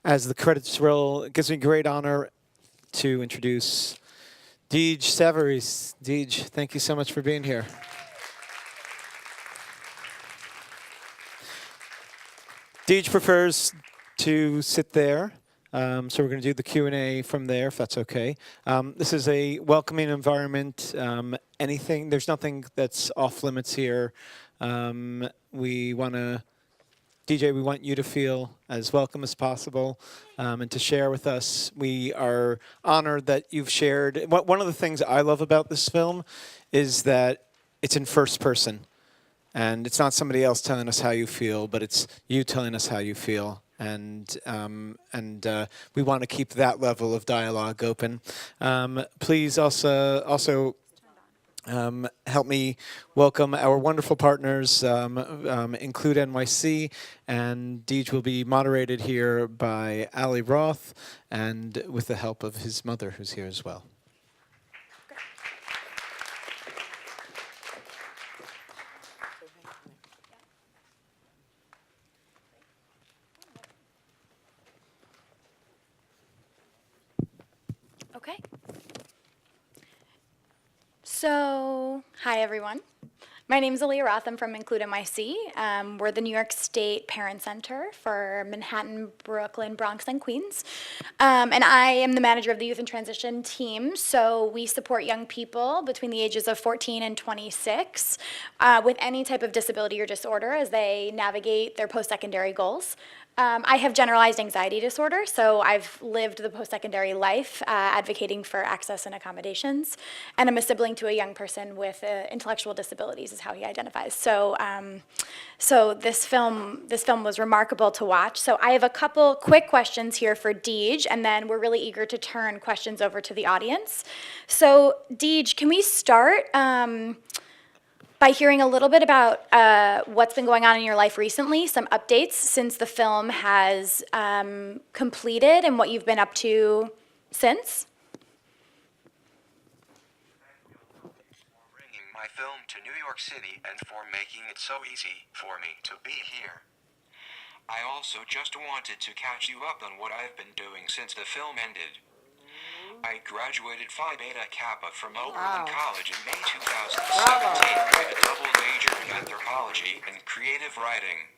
As the credits roll, it gives me great honor to introduce Deej Savarese. Deej, thank you so much for being here. Deej prefers to sit there, so we're going to do the Q&A from there, if that's okay. This is a welcoming environment. There's nothing that's off limits here. We want to DJ, we want you to feel as welcome as possible and to share with us. We are honored that you've shared. One of the things I love about this film is that it's in first person. And it's not somebody else telling us how you feel, but it's you telling us how you feel. And we want to keep that level of dialogue open. Please also help me welcome our wonderful partners, IncludeNYC, and Deej will be moderated here by Alia Roth, and with the help of his mother, who's here as well. Okay. So, hi everyone. My name is Alia Roth. I'm from IncludeNYC. We're the New York State Parent Center for Manhattan, Brooklyn, Bronx, and Queens. And I am the manager of the Youth and Transition team. So we support young people between the ages of 14 and 26 with any type of disability or disorder as they navigate their post-secondary goals. I have generalized anxiety disorder, so I've lived the post-secondary life advocating for access and accommodations, and I'm a sibling to a young person with intellectual disabilities is how he identifies. So, so this film was remarkable to watch. So I have a couple quick questions here for Deej, and then we're really eager to turn questions over to the audience. So Deej, can we start by hearing a little bit about what's been going on in your life recently, some updates since the film has completed and what you've been up to since? For bringing my film to New York City and for making it so easy for me to be here. I also just wanted to catch you up on what I've been doing since the film ended. I graduated Phi Beta Kappa from Oberlin College in May 2017 with a double major in anthropology and creative writing.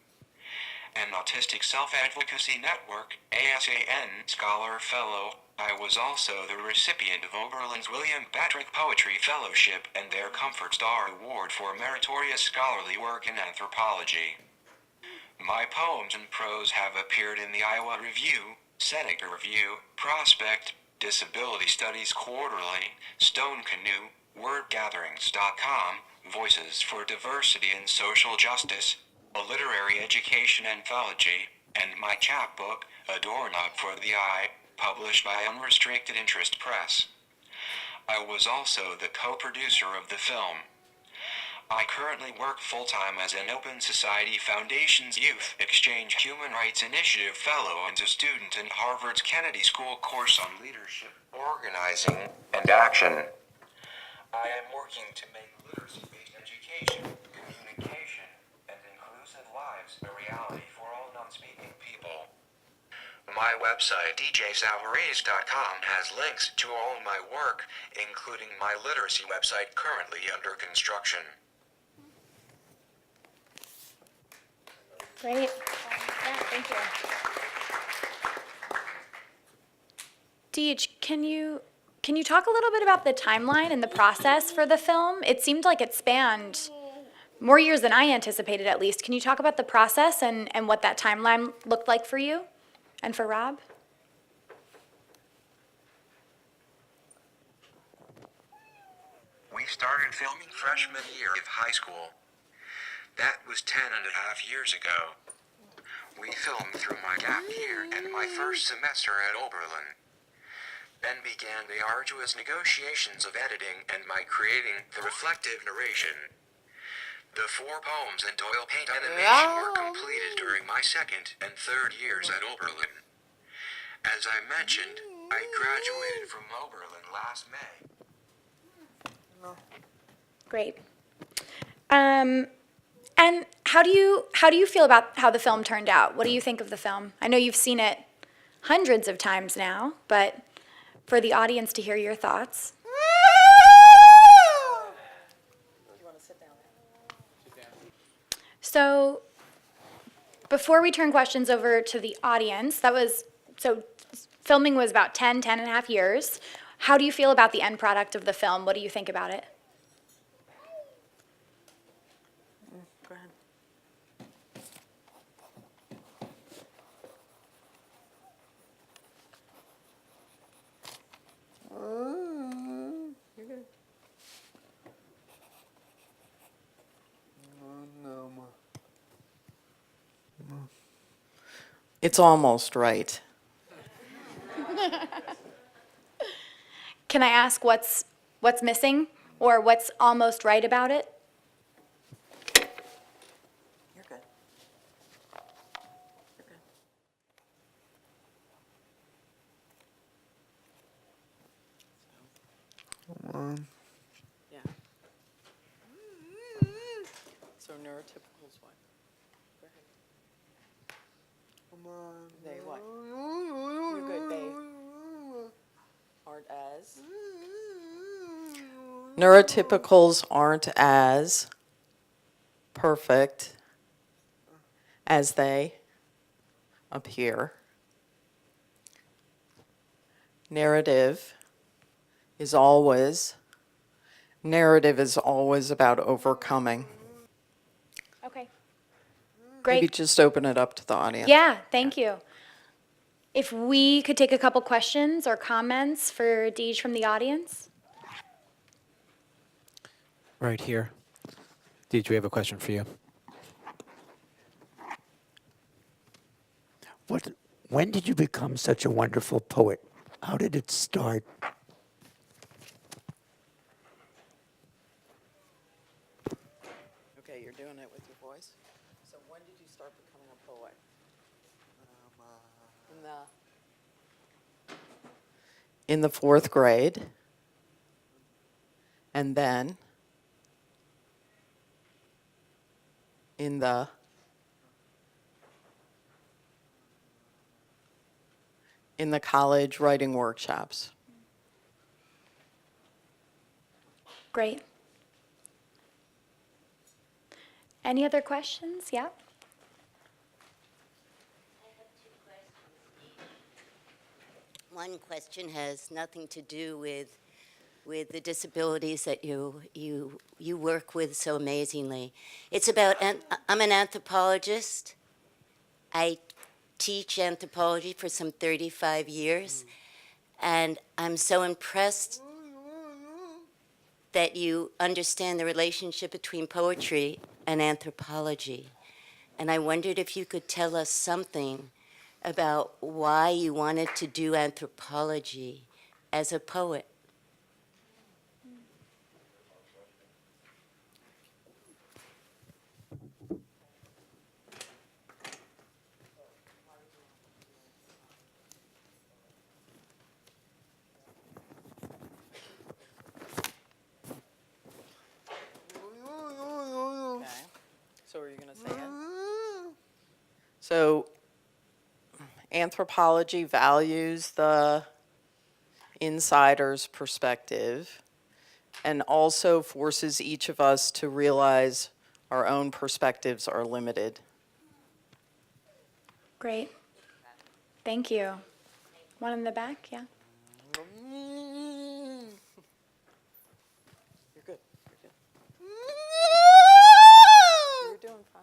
An Autistic Self-Advocacy Network, ASAN, Scholar Fellow. I was also the recipient of Oberlin's William Patrick Poetry Fellowship and their Comfort Star Award for meritorious scholarly work in anthropology. My poems and prose have appeared in the Iowa Review, Seneca Review, Prospect, Disability Studies Quarterly, Stone Canoe, WordGatherings.com, Voices for Diversity and Social Justice, a literary education anthology, and my chapbook, A Doorknob for the Eye, published by Unrestricted Interest Press. I was also the co-producer of the film. I currently work full-time as an Open Society Foundation's Youth Exchange Human Rights Initiative Fellow and a student in Harvard's Kennedy School course on leadership, organizing, and action. I am working to make literacy-based education, communication, and inclusive lives a reality for all non-speaking people. My website, djsavarese.com, has links to all my work, including my literacy website currently under construction. Great. Yeah, thank you. Deej, can you talk a little bit about the timeline and the process for the film? It seemed like it spanned more years than I anticipated, at least. Can you talk about the process and what that timeline looked like for you and for Rob? We started filming freshman year of high school. That was 10.5 years ago. We filmed through my gap year and my first semester at Oberlin. Then began the arduous negotiations of editing and my creating the reflective narration. The 4 poems and oil paint animation were completed during my second and third years at Oberlin. As I mentioned, I graduated from Oberlin last May. Great. And how do you feel about how the film turned out? What do you think of the film? I know you've seen it hundreds of times now, but for the audience to hear your thoughts. So before we turn questions over to the audience, filming was about 10 and a half years. How do you feel about the end product of the film? What do you think about it? Go ahead. You're good. It's almost right. Can I ask what's missing or what's almost right about it? You're good. You're good. Yeah. So neurotypicals what? Go ahead. They what? You're good. They aren't as. Neurotypicals aren't as perfect as they appear. Narrative is always about overcoming. Okay. Maybe Great. just open it up to the audience. Yeah, thank you. If we could take a couple questions or comments for Deej from the audience. Right here. Deej, we have a question for you. When did you become such a wonderful poet? How did it start? Okay, you're doing it with your voice. So when did you start becoming a poet? In the fourth grade. And then in the college writing workshops. Great. Any other questions? Yeah. One question has nothing to do with the disabilities that you work with so amazingly. It's about, I'm an anthropologist. I teach anthropology for some 35 years, and I'm so impressed that you understand the relationship between poetry and anthropology. And I wondered if you could tell us something about why you wanted to do anthropology as a poet. Okay. So are you going to say it? So anthropology values the insider's perspective and also forces each of us to realize our own perspectives are limited. Great. Thank you. One in the back, yeah. You're good. You're good. You're doing fine.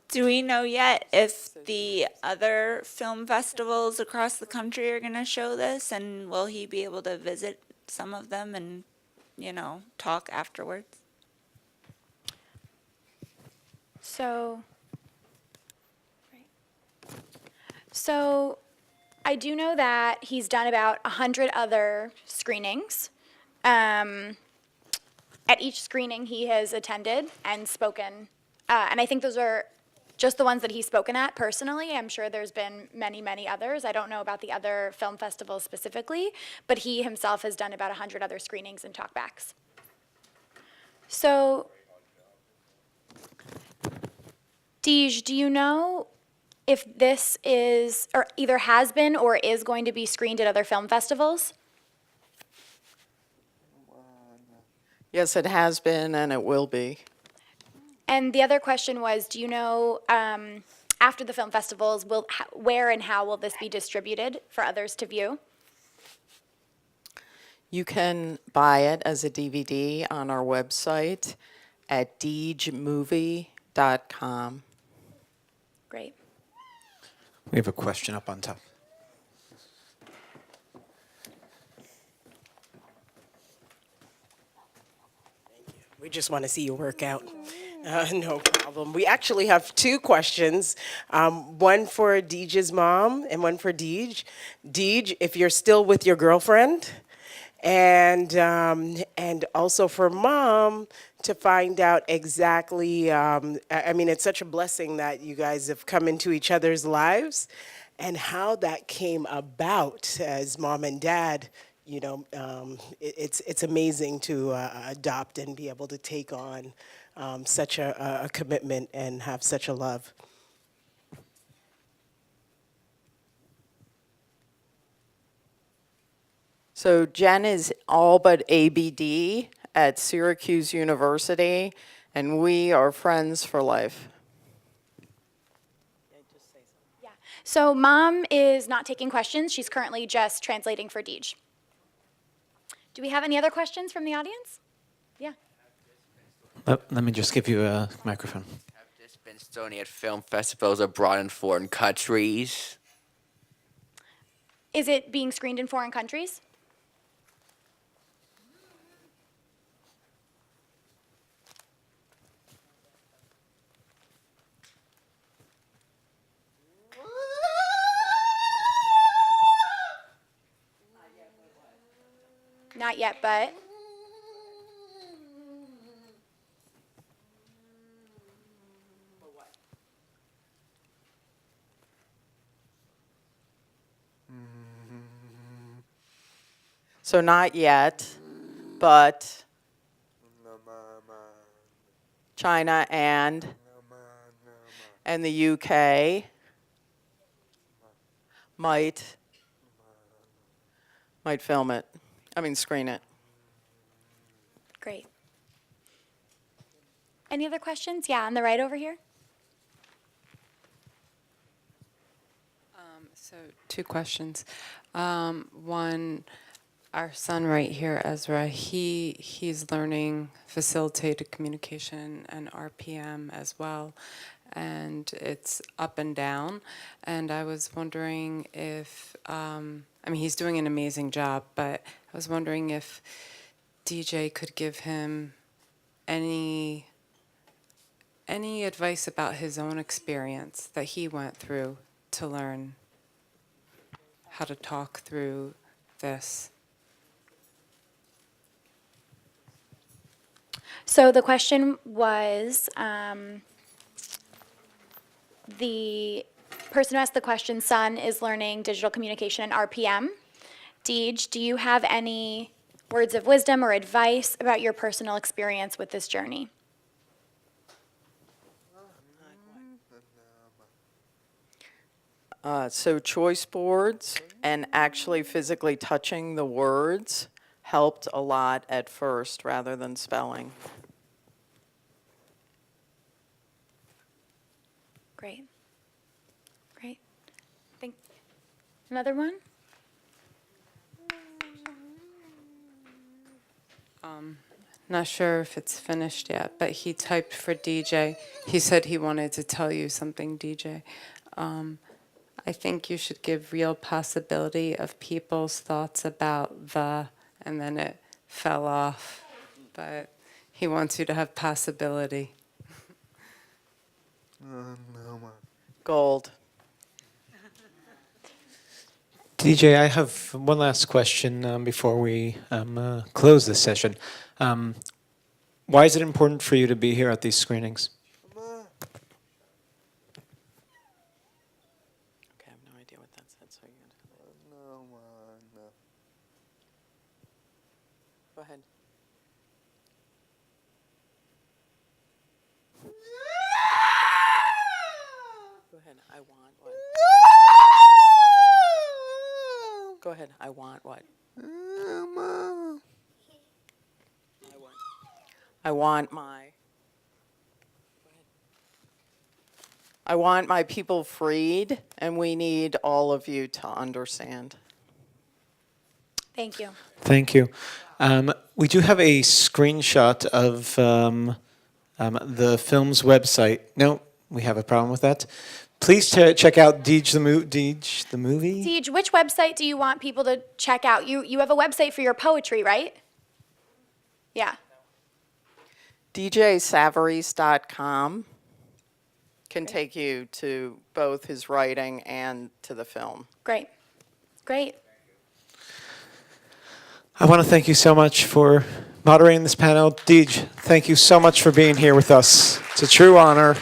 Do we know yet if the other film festivals across the country are going to show this, and will he be able to visit some of them and, talk afterwards? So I do know that he's done about 100 other screenings. At each screening he has attended and spoken, and I think those are just the ones that he's spoken at personally. I'm sure there's been many, many others. I don't know about the other film festivals specifically, but he himself has done about 100 other screenings and talkbacks. So, Deej, do you know if this is, or either has been or is going to be screened at other film festivals? Yes, it has been and it will be. And the other question was, do you know, after the film festivals, where and how will this be distributed for others to view? You can buy it as a DVD on our website at deejmovie.com. Great. We have a question up on top. We just want to see you work out. No problem. We actually have two questions, one for Deej's mom and one for Deej. Deej, if you're still with your girlfriend, and also for mom to find out exactly. I mean, it's such a blessing that you guys have come into each other's lives, and how that came about as mom and dad. You know, it's amazing to adopt and be able to take on such a commitment and have such a love. So Jen is all but ABD at Syracuse University, and we are friends for life. Yeah. So mom is not taking questions. She's currently just translating for Deej. Do we have any other questions from the audience? Yeah. Let me just give you a microphone. Have this been Sony at film festivals abroad in foreign countries? Is it being screened in foreign countries? Not yet, but. So not yet, but China and the UK might film it. I mean, screen it. Great. Any other questions? Yeah, on the right over here. So 2 questions. One, our son right here, Ezra, he's learning facilitated communication and RPM as well, and it's up and down. And I was wondering if, I mean, he's doing an amazing job, but I was wondering if DJ could give him any advice about his own experience that he went through to learn how to talk through this. So the question was, the person who asked the question, son, is learning digital communication and RPM. Deej, do you have any words of wisdom or advice about your personal experience with this journey? So choice boards and actually physically touching the words helped a lot at first rather than spelling. Great. Great. Think another one? Not sure if it's finished yet, but he typed for DJ. He said he wanted to tell you something, DJ. I think you should give real possibility of people's thoughts about the, and then it fell off. But he wants you to have possibility. Gold. DJ, I have one last question before we close this session. Why is it important for you to be here at these screenings? Okay, I have no idea what that said, so you go ahead. Go ahead. I want ahead. I want what? I want my people freed, and we need all of you to understand. Thank you. Thank you. We do have a screenshot of the film's website. No, we have a problem with that. Please check out Deej the movie. Deej, which website do you want people to check out? You have a website for your poetry, right? Yeah. DJSavarese.com can take you to both his writing and to the film. Great. Great. I want to thank you so much for moderating this panel. Deej, thank you so much for being here with us. It's a true honor.